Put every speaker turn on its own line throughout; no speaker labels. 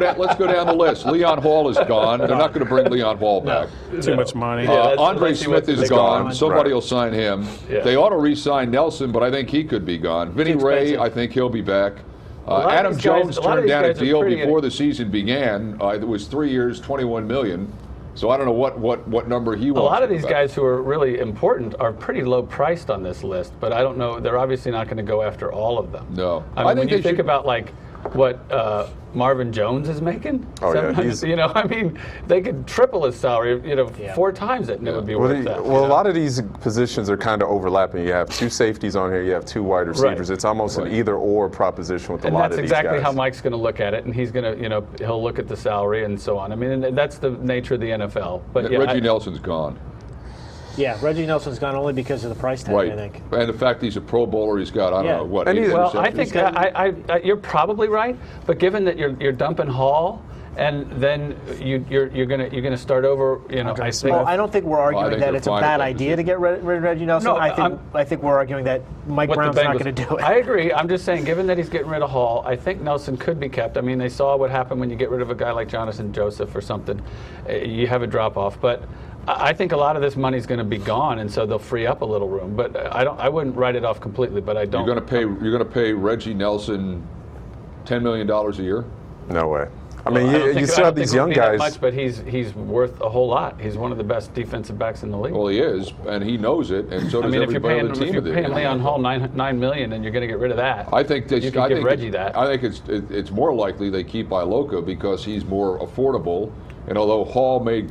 down the list. Leon Hall is gone. They're not going to bring Leon Hall back.
Too much money.
Andre Smith is gone. Somebody
Right.
will sign him.
Yeah.
They ought to re-sign Nelson, but I think he could be gone. Vinny Ray, I think he'll be back. Adam Jones turned down a deal before the season began. It was 3 years, $21 million. So I don't know what number he wants.
A lot of these guys who are really important are pretty low priced on this list, but I don't know. They're obviously not going to go after all of them.
No.
I mean, when you think about like what Marvin Jones is making, they could triple his salary, 4 times it, and it would be worth that.
Well, a lot of these positions are kind of overlapping. You have 2 safeties on here. You have 2 wide receivers. It's almost an either-or proposition with a lot of these guys.
And that's exactly how Mike's going to look at it, and he's going to, he'll look at the salary and so on. I mean, and that's the nature of the NFL. But
Reggie Nelson's gone.
Yeah, Reggie Nelson's gone only because of the price tag, I think.
And the fact he's a Pro Bowler, he's got, I don't know, what,
and
well, I think you're probably right, but given that you're dumping Hall, and then you're gonna start over, I think.
Well, I don't think we're arguing that it's a bad idea to get rid of Reggie Nelson.
No,
I think we're arguing that Mike Brown's not going to do it.
I agree. I'm just saying, given that he's getting rid of Hall, I think Nelson could be kept. I mean, they saw what happened when you get rid of a guy like Jonathan Joseph or something. You have a drop off, but I think a lot of this money's going to be gone, and so they'll free up a little room. But I wouldn't write it off completely. But I don't.
You're going to pay Reggie Nelson $10 million a year?
No way. I mean, you still have these young guys.
Much, but he's worth a whole lot. He's one of the best defensive backs in the league.
Well, he is, and he knows it, and so does everybody on the team.
If you're paying Leon Hall $9 million, and you're going to get rid of that,
I think
you can give Reggie that.
I think it's more likely they keep Iloka because he's more affordable. And although Hall made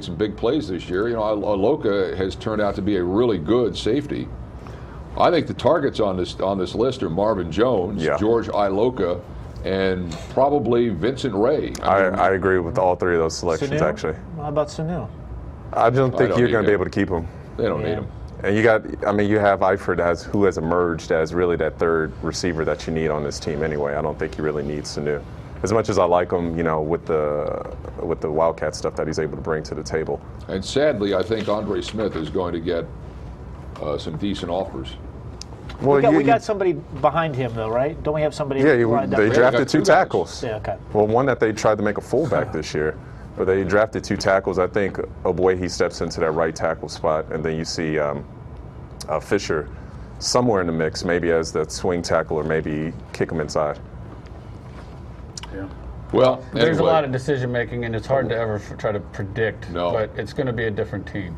some big plays this year, Iloka has turned out to be a really good safety. I think the targets on this list are Marvin Jones, George Iloka, and probably Vincent Ray.
I agree with all 3 of those selections, actually.
How about Sanu?
I don't think you're going to be able to keep him.
They don't need him.
And you have Eifert who has emerged as really that 3rd receiver that you need on this team anyway. I don't think you really need Sanu. As much as I like him, with the Wildcat stuff that he's able to bring to the table.
And sadly, I think Andre Smith is going to get some decent offers.
Well, we got somebody behind him, though, right? Don't we have somebody?
Yeah, they drafted 2 tackles.
Yeah, okay.
Well, one that they tried to make a fullback this year, but they drafted 2 tackles. I think Obuehi steps into that right tackle spot, and then you see Fisher somewhere in the mix, maybe as that swing tackle or maybe kick him inside.
Yeah.
Well,
there's a lot of decision making, and it's hard to ever try to predict.
No.
But it's going to be a different team.